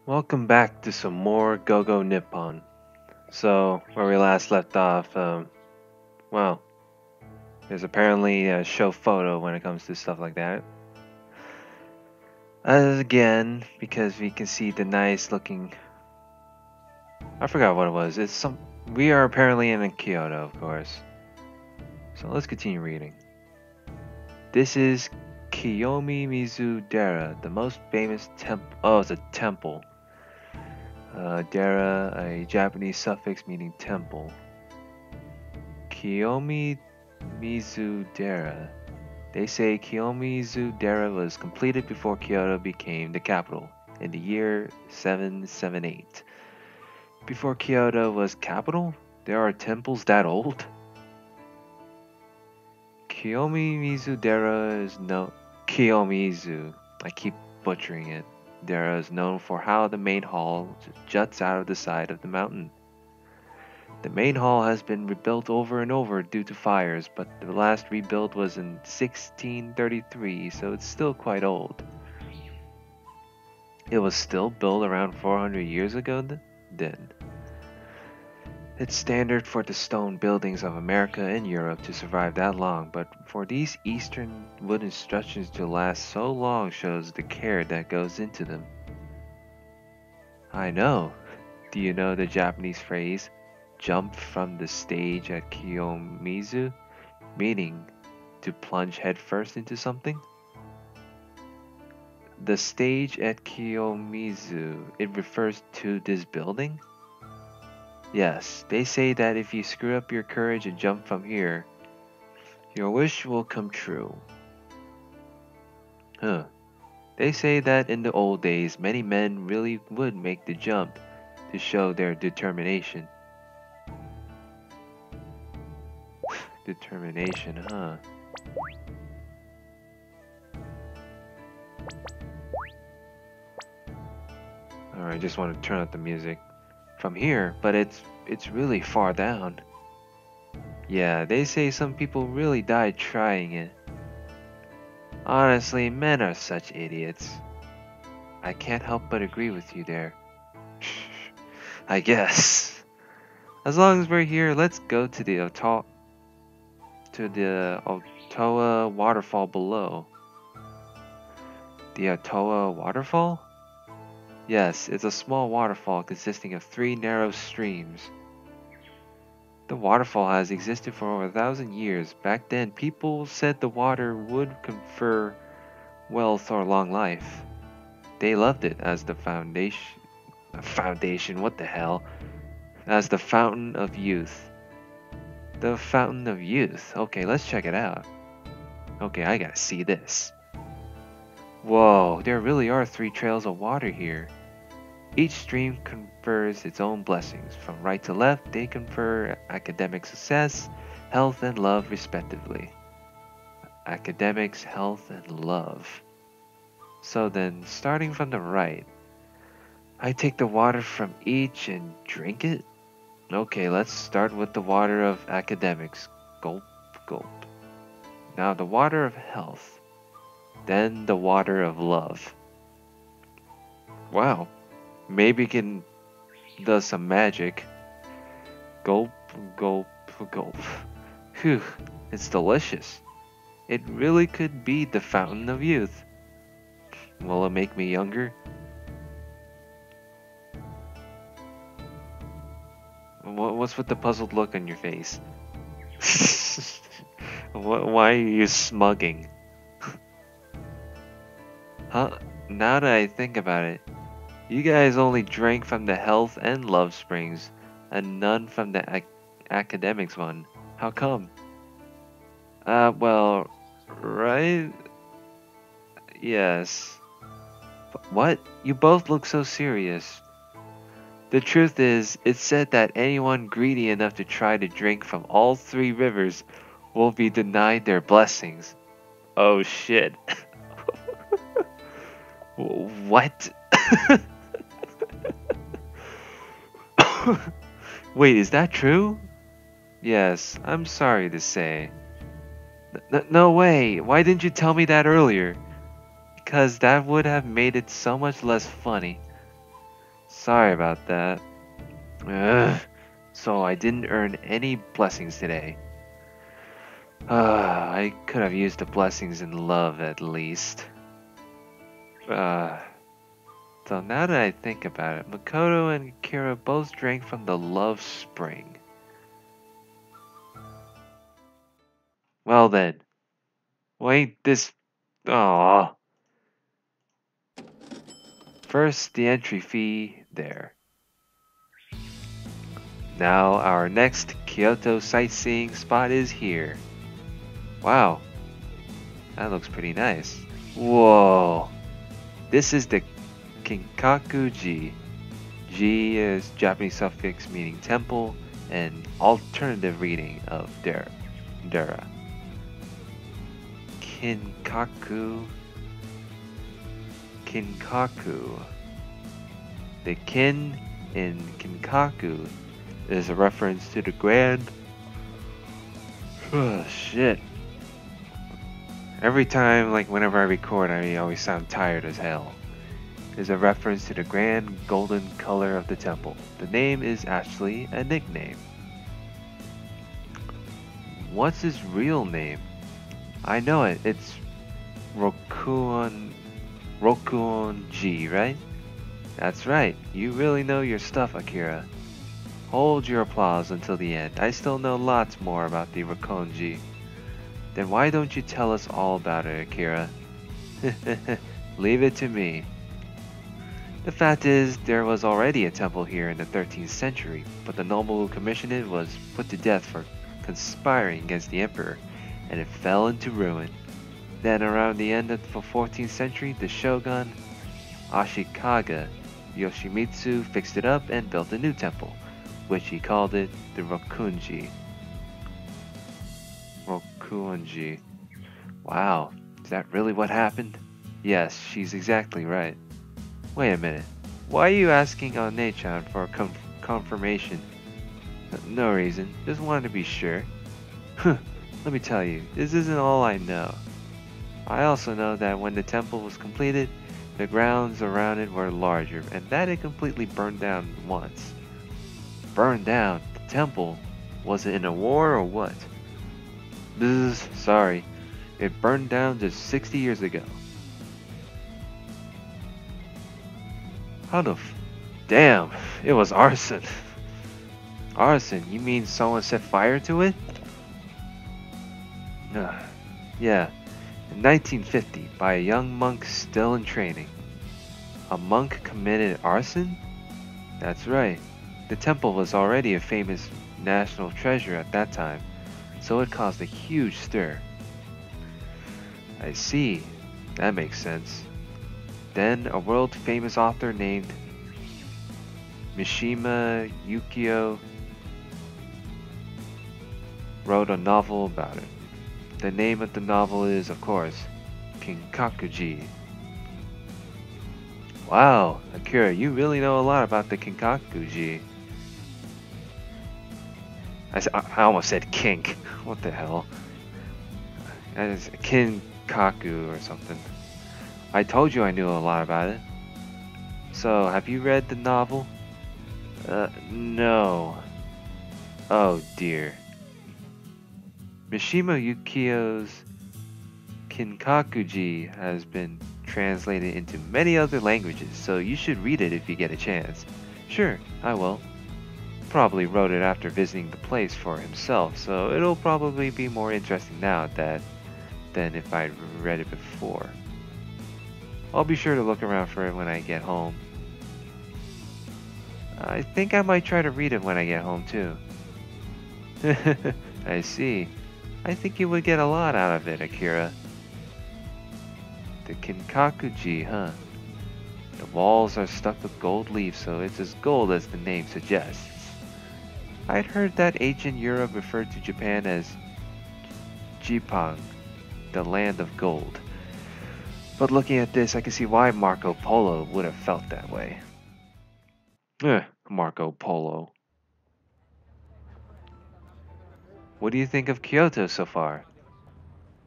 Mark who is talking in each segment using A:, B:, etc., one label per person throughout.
A: Welcome back to some more Go Go Nippon. So, where we last left off, well, there's apparently a show photo when it comes to stuff like that. As again, because we can see the nice looking. I forgot what it was. It's some. We are apparently in Kyoto, of course. So let's continue reading. This is Kiyomi Dera, the most famous temple. Oh, it's a temple. Dera, a Japanese suffix meaning temple. Kiyomi Dera. They say Kiyomizu Dera was completed before Kyoto became the capital in the year 778. Before Kyoto was capital? There are temples that old? Kiyomizu Dera is no Kiyomizu. I keep butchering it. Dera is known for how the main hall juts out of the side of the mountain. The main hall has been rebuilt over and over due to fires, but the last rebuild was in 1633, so it's still quite old. It was still built around 400 years ago then. It's standard for the stone buildings of America and Europe to survive that long, but for these eastern wooden structures to last so long shows the care that goes into them. I know. Do you know the Japanese phrase, jump from the stage at Kiyomizu, meaning to plunge headfirst into something? The stage at Kiyomizu, it refers to this building? Yes, they say that if you screw up your courage and jump from here, your wish will come true. Huh. They say that in the old days, many men really would make the jump to show their determination. Determination, huh? Alright, just want to turn up the music. From here, but it's really far down. Yeah, they say some people really died trying it. Honestly, men are such idiots. I can't help but agree with you there. I guess. As long as we're here, let's go to the Otoa waterfall below. The Otoa waterfall? Yes, it's a small waterfall consisting of three narrow streams. The waterfall has existed for over 1,000 years. Back then, people said the water would confer wealth or long life. They loved it as the foundation, what the hell? As the fountain of youth. The fountain of youth. Okay, let's check it out. Okay, I gotta see this. Whoa, there really are three trails of water here. Each stream confers its own blessings. From right to left, they confer academic success, health, and love, respectively. Academics, health, and love. So then, starting from the right, I take the water from each and drink it? Okay, let's start with the water of academics. Gulp, gulp. Now the water of health. Then the water of love. Wow. Maybe can does some magic. Gulp, gulp, gulp. Phew, it's delicious. It really could be the fountain of youth. Will it make me younger? What's with the puzzled look on your face? Why are you smugging? Huh? Now that I think about it, you guys only drank from the health and love springs, and none from the academics one. How come? Well, right? Yes. What? You both look so serious. The truth is, it's said that anyone greedy enough to try to drink from all three rivers will be denied their blessings. Oh shit. What? Wait, is that true? Yes, I'm sorry to say. No way, why didn't you tell me that earlier? Because that would have made it so much less funny. Sorry about that. Ugh. So I didn't earn any blessings today. I could have used the blessings in love at least. Uh, so now that I think about it, Makoto and Kira both drank from the love spring. Well then, wait this. Aww. First, the entry fee there. Now, our next Kyoto sightseeing spot is here. Wow, that looks pretty nice. Whoa, this is the Kinkaku-ji. Ji is Japanese suffix meaning temple, and alternative reading of Dera. Kinkaku. Kinkaku. The kin in Kinkaku is a reference to the grand. Oh, shit. Every time, like whenever I record, I always sound tired as hell. Is a reference to the grand golden color of the temple. The name is actually a nickname. What's his real name? I know it. It's Rokuon-ji, right? That's right. You really know your stuff, Akira. Hold your applause until the end. I still know lots more about the Rokuon-ji. Then why don't you tell us all about it, Akira? Leave it to me. The fact is, there was already a temple here in the 13th century, but the noble who commissioned it was put to death for conspiring against the emperor, and it fell into ruin. Then around the end of the 14th century, the shogun Ashikaga Yoshimitsu fixed it up and built a new temple, which he called it the Rokuonji. Rokuonji. Wow, is that really what happened? Yes, she's exactly right. Wait a minute. Why are you asking One-chan for confirmation? No reason. Just wanted to be sure. Let me tell you, this isn't all I know. I also know that when the temple was completed, the grounds around it were larger, and that it completely burned down once. Burned down? The temple? Was it in a war or what? Bzz, sorry. It burned down just 60 years ago. How the damn, it was arson. Arson? You mean someone set fire to it? Yeah, in 1950, by a young monk still in training. A monk committed arson? That's right. The temple was already a famous national treasure at that time, so it caused a huge stir. I see. That makes sense. Then a world-famous author named Mishima Yukio wrote a novel about it. The name of the novel is, of course, Kinkaku-ji. Wow, Akira, you really know a lot about the Kinkaku-ji. I almost said kink. What the hell? That is Kinkaku or something. I told you I knew a lot about it. So, have you read the novel? No. Oh dear. Mishima Yukio's Kinkaku-ji has been translated into many other languages, so you should read it if you get a chance. Sure, I will. Probably wrote it after visiting the place for himself, so it'll probably be more interesting now than if I'd read it before. I'll be sure to look around for it when I get home. I think I might try to read it when I get home too. I see. I think you would get a lot out of it, Akira. The Kinkaku-ji, huh? The walls are stuck with gold leaves, so it's as gold as the name suggests. I'd heard that ancient Europe referred to Japan as Jipang, the land of gold. But looking at this, I can see why Marco Polo would have felt that way. Marco Polo. What do you think of Kyoto so far?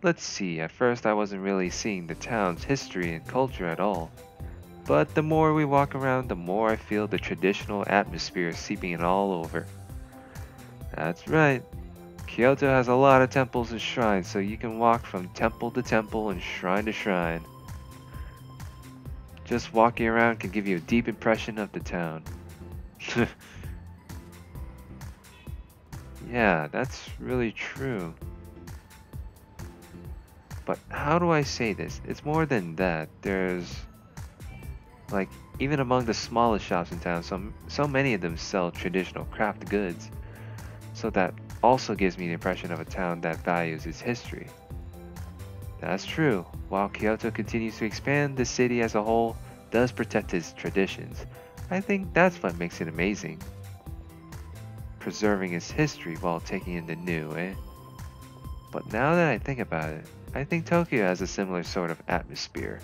A: Let's see, at first I wasn't really seeing the town's history and culture at all. But the more we walk around, the more I feel the traditional atmosphere seeping in all over. That's right. Kyoto has a lot of temples and shrines, so you can walk from temple to temple and shrine to shrine. Just walking around can give you a deep impression of the town. Yeah, that's really true. But how do I say this? It's more than that. There's like even among the smallest shops in town, so many of them sell traditional craft goods. So that also gives me the impression of a town that values its history. That's true. While Kyoto continues to expand, the city as a whole does protect its traditions. I think that's what makes it amazing. Preserving its history while taking in the new, eh? But now that I think about it, I think Tokyo has a similar sort of atmosphere.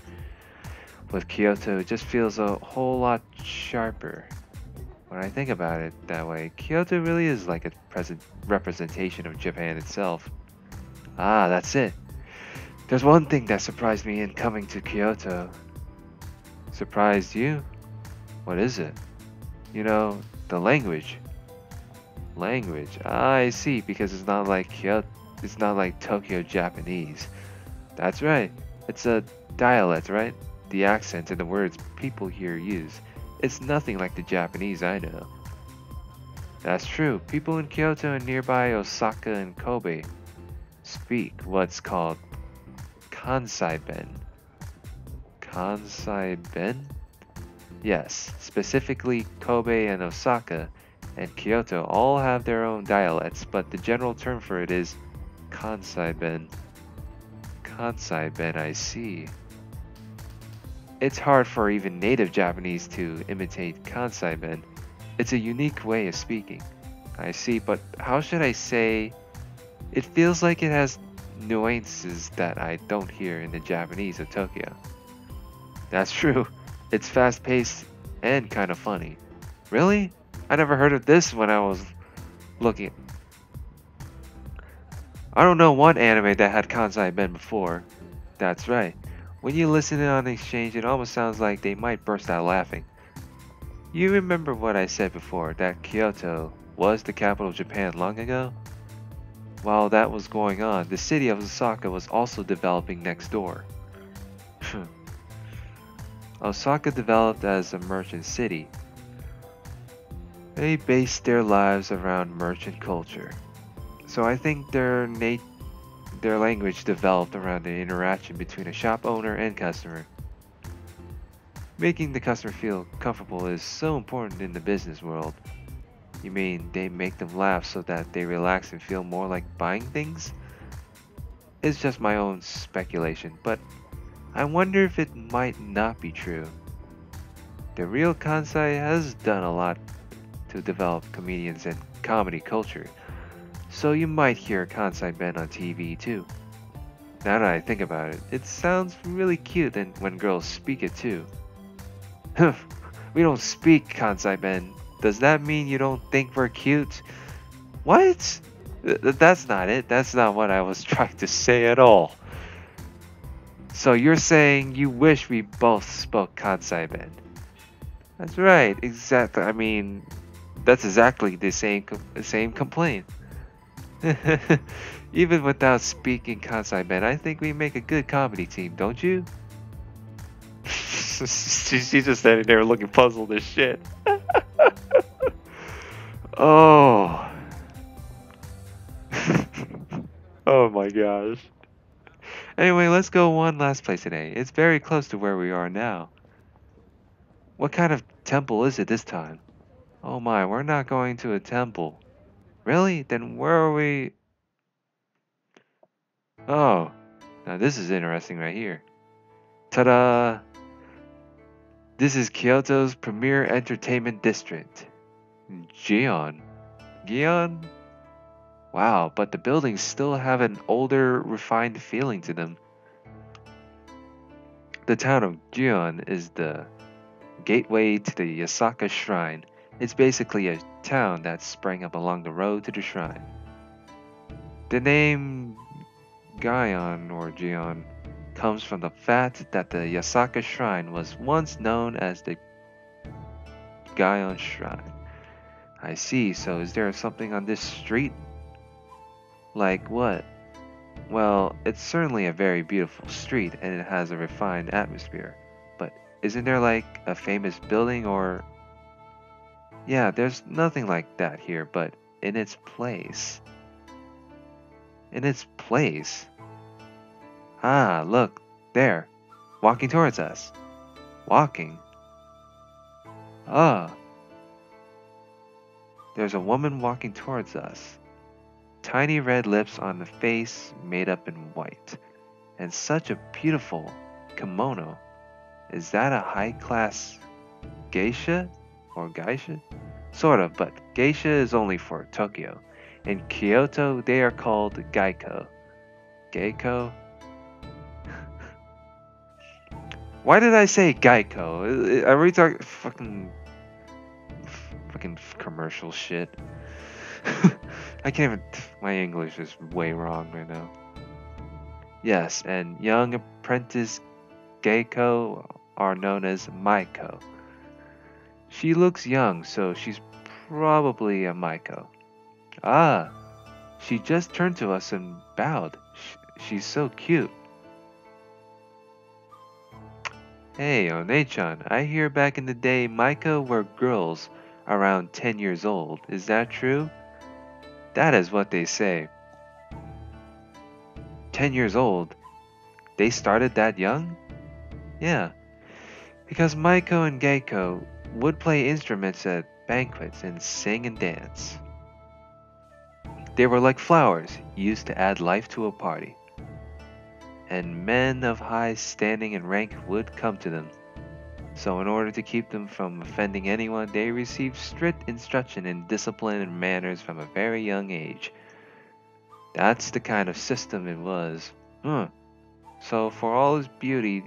A: With Kyoto, it just feels a whole lot sharper. When I think about it that way, Kyoto really is like a present representation of Japan itself. Ah, that's it. There's one thing that surprised me in coming to Kyoto. Surprised you? What is it? You know, the language. Language. Ah, I see, because it's not like Tokyo Japanese. That's right. It's a dialect, right? The accents and the words people here use. It's nothing like the Japanese I know. That's true. People in Kyoto and nearby Osaka and Kobe speak what's called Kansai Ben. Kansai Ben? Yes, specifically Kobe and Osaka and Kyoto all have their own dialects, but the general term for it is Kansai Ben. Kansai Ben, I see. It's hard for even native Japanese to imitate Kansai Ben. It's a unique way of speaking. I see, but how should I say? It feels like it has nuances that I don't hear in the Japanese of Tokyo. That's true. It's fast paced and kind of funny. Really? I never heard of this when I was looking. I don't know one anime that had Kansai Ben before. That's right. When you listen in on the exchange, it almost sounds like they might burst out laughing. You remember what I said before, that Kyoto was the capital of Japan long ago? While that was going on, the city of Osaka was also developing next door. Osaka developed as a merchant city. They based their lives around merchant culture. So I think their language developed around the interaction between a shop owner and customer. Making the customer feel comfortable is so important in the business world. You mean they make them laugh so that they relax and feel more like buying things? It's just my own speculation, but I wonder if it might not be true. The real Kansai has done a lot to develop comedians and comedy culture, so you might hear Kansai Ben on TV too. Now that I think about it, it sounds really cute and when girls speak it too. We don't speak Kansai Ben. Does that mean you don't think we're cute? What? That's not it. That's not what I was trying to say at all. So you're saying you wish we both spoke Kansai Ben? That's right. Exactly. I mean, that's exactly the same complaint. Even without speaking Kansai Ben, I think we make a good comedy team, don't you? She's just standing there looking puzzled as shit. Oh. Oh my gosh. Anyway, let's go one last place today. It's very close to where we are now. What kind of temple is it this time? Oh my, we're not going to a temple. Really? Then where are we? Oh, now this is interesting right here. Ta-da! This is Kyoto's premier entertainment district. Gion. Gion? Wow, but the buildings still have an older, refined feeling to them. The town of Gion is the gateway to the Osaka Shrine. It's basically a town that sprang up along the road to the shrine. The name Gion or Gion comes from the fact that the Yasaka Shrine was once known as the Gion Shrine. I see, so is there something on this street? Like what? Well, it's certainly a very beautiful street and it has a refined atmosphere. But isn't there like a famous building or. Yeah, there's nothing like that here, but in its place. In its place? Ah, look, there, walking towards us. Walking? Ah, there's a woman walking towards us. Tiny red lips on the face made up in white. And such a beautiful kimono. Is that a high class geisha? Or geisha? Sort of, but geisha is only for Tokyo. In Kyoto, they are called geiko. Geiko? Why did I say Geico? Are we talking fucking commercial shit? I can't even. My English is way wrong right now. Yes, and young apprentice Geiko are known as Maiko. She looks young, so she's probably a Maiko. Ah, she just turned to us and bowed. She's so cute. Hey, One-chan, I hear back in the day Maiko were girls around 10 years old. Is that true? That is what they say. 10 years old? They started that young? Yeah, because Maiko and Geiko would play instruments at banquets and sing and dance. They were like flowers used to add life to a party, and men of high standing and rank would come to them. So, in order to keep them from offending anyone, they received strict instruction in discipline and manners from a very young age. That's the kind of system it was. Huh. So, for all his beauty,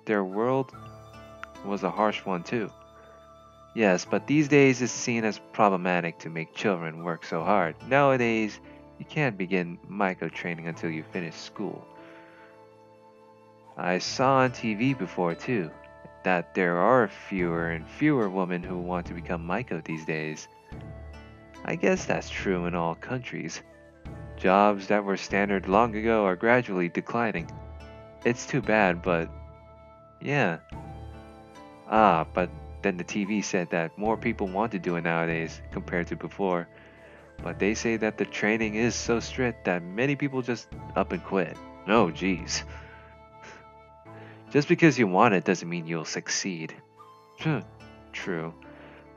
A: their world was a harsh one too. Yes, but these days it's seen as problematic to make children work so hard. Nowadays, you can't begin micro training until you finish school. I saw on TV before too that there are fewer and fewer women who want to become Maiko these days. I guess that's true in all countries. Jobs that were standard long ago are gradually declining. It's too bad, but yeah. Ah, but then the TV said that more people want to do it nowadays compared to before. But they say that the training is so strict that many people just up and quit. Oh, geez. Just because you want it doesn't mean you'll succeed. True.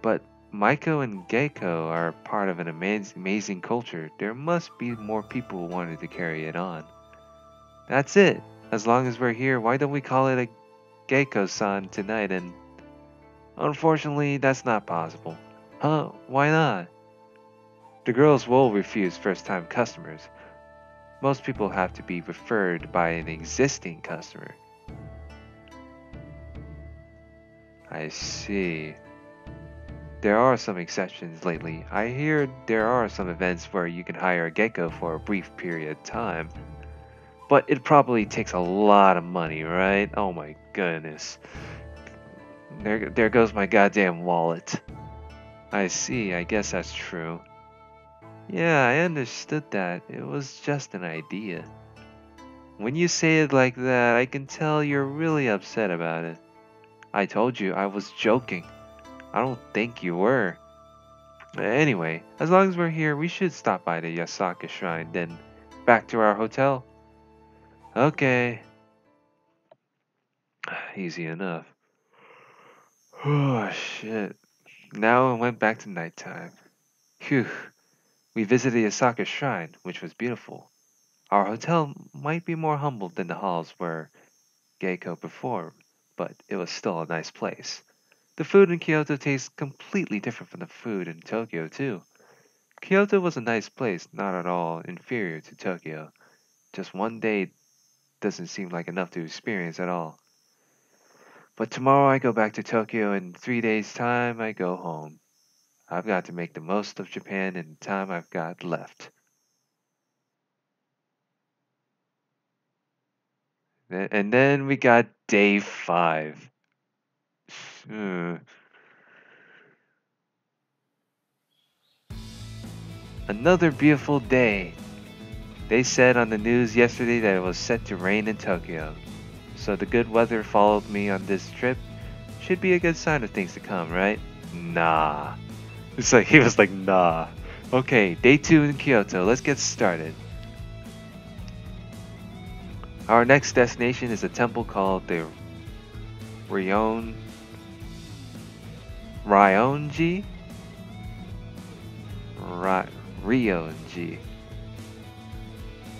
A: But Maiko and Geiko are part of an amazing culture. There must be more people who wanted to carry it on. That's it. As long as we're here, why don't we call it a Geiko-san tonight? And unfortunately, that's not possible. Huh? Why not? The girls will refuse first-time customers. Most people have to be referred by an existing customer. I see. There are some exceptions lately. I hear there are some events where you can hire a gecko for a brief period of time. But it probably takes a lot of money, right? Oh my goodness. There goes my goddamn wallet. I see, I guess that's true. Yeah, I understood that. It was just an idea. When you say it like that, I can tell you're really upset about it. I told you I was joking. I don't think you were. Anyway, as long as we're here, we should stop by the Yasaka Shrine, then back to our hotel. Okay. Easy enough. Oh, shit. Now it went back to nighttime. Phew. We visited Yasaka Shrine, which was beautiful. Our hotel might be more humble than the halls where Geiko performed, but it was still a nice place. The food in Kyoto tastes completely different from the food in Tokyo, too. Kyoto was a nice place, not at all inferior to Tokyo. Just one day doesn't seem like enough to experience at all. But tomorrow I go back to Tokyo, and in 3 days' time I go home. I've got to make the most of Japan in the time I've got left. And then we got day 5. Hmm. Another beautiful day. They said on the news yesterday that it was set to rain in Tokyo. So the good weather followed me on this trip. Should be a good sign of things to come, right? Nah. It's like he was like, nah. Okay, day 2 in Kyoto. Let's get started. Our next destination is a temple called the Ryon Ryonji? Ryonji.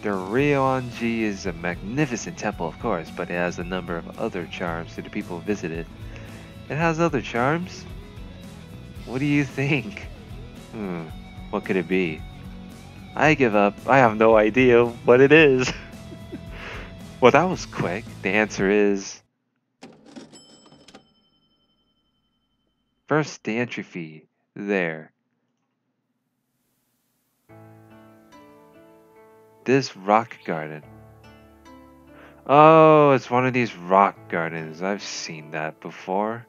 A: The Ryonji is a magnificent temple, of course, but it has a number of other charms to the people who visit it. It has other charms? What do you think? What could it be? I give up. I have no idea what it is. Well, that was quick. The answer is first the entry fee. There. This rock garden. Oh, it's one of these rock gardens. I've seen that before.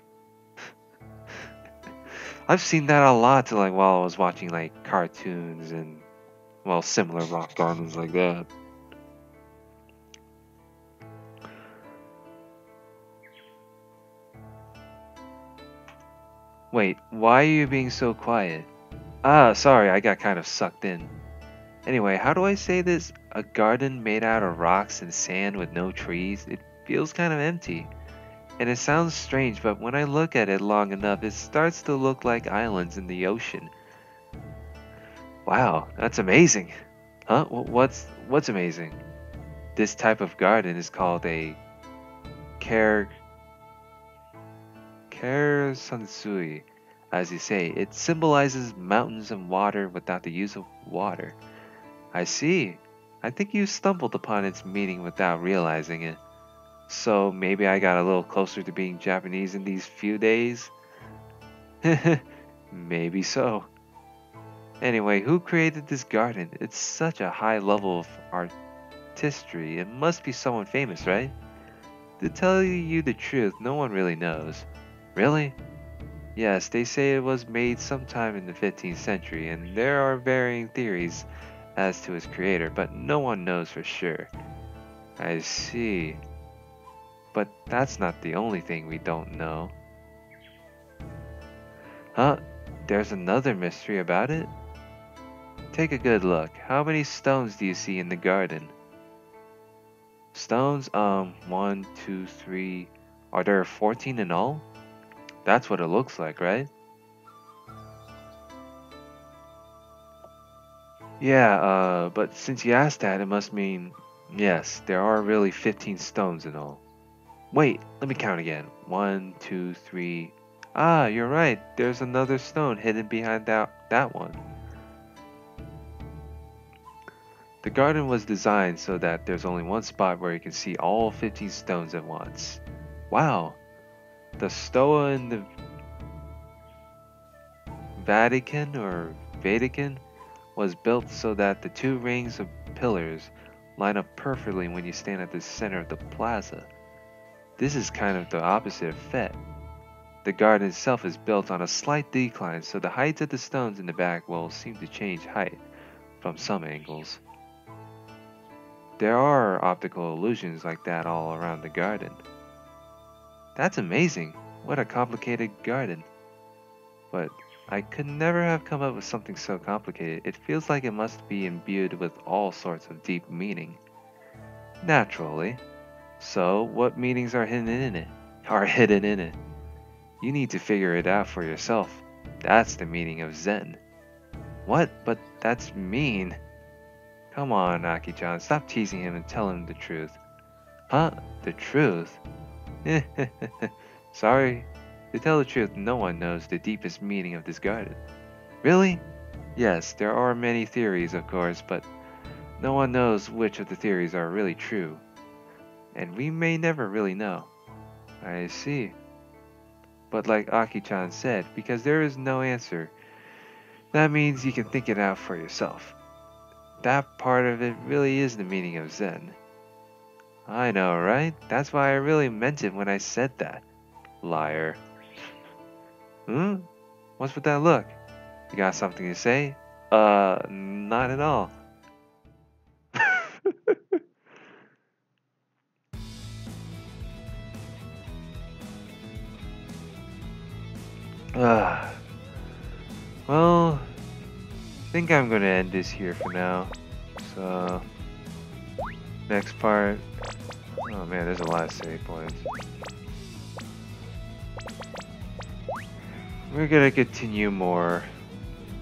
A: I've seen that a lot like while I was watching like cartoons and well similar rock gardens like that. Wait, why are you being so quiet? Ah, sorry, I got kind of sucked in. Anyway, how do I say this? A garden made out of rocks and sand with no trees? It feels kind of empty. And it sounds strange, but when I look at it long enough, it starts to look like islands in the ocean. Wow, that's amazing. Huh? What's amazing? This type of garden is called a care sansui. As you say, it symbolizes mountains and water without the use of water. I see. I think you stumbled upon its meaning without realizing it. So maybe I got a little closer to being Japanese in these few days? Maybe so. Anyway, who created this garden? It's such a high level of artistry. It must be someone famous, right? To tell you the truth, no one really knows. Really? Yes, they say it was made sometime in the 15th century, and there are varying theories as to its creator, but no one knows for sure. I see. But that's not the only thing we don't know. Huh? There's another mystery about it? Take a good look. How many stones do you see in the garden? Stones? One, two, three. Are there 14 in all? That's what it looks like, right? Yeah, but since you asked that, it must mean yes, there are really 15 stones in all. Wait, let me count again. One, two, three. Ah, you're right. There's another stone hidden behind that one. The garden was designed so that there's only one spot where you can see all 15 stones at once. Wow, the Stoa in the Vatican was built so that the two rings of pillars line up perfectly when you stand at the center of the plaza. This is kind of the opposite effect. The garden itself is built on a slight decline, so the height of the stones in the back will seem to change height from some angles. There are optical illusions like that all around the garden. That's amazing. What a complicated garden. But I could never have come up with something so complicated. It feels like it must be imbued with all sorts of deep meaning. Naturally. So, what meanings are hidden in it? You need to figure it out for yourself. That's the meaning of Zen. What? But that's mean. Come on, Aki-chan, stop teasing him and tell him the truth. Huh? The truth? Sorry. To tell the truth, no one knows the deepest meaning of this garden. Really? Yes, there are many theories, of course, but no one knows which of the theories are really true. And we may never really know. I see. But like Aki-chan said, because there is no answer, that means you can think it out for yourself. That part of it really is the meaning of Zen. I know, right? That's why I really meant it when I said that. Liar. Hmm? What's with that look? You got something to say? Not at all. Ah, well, I think I'm gonna end this here for now. So, next part. Oh man, there's a lot of save points. We're gonna continue more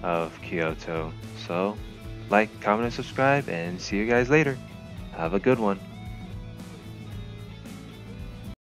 A: of Kyoto. So, like, comment, and subscribe, and see you guys later. Have a good one.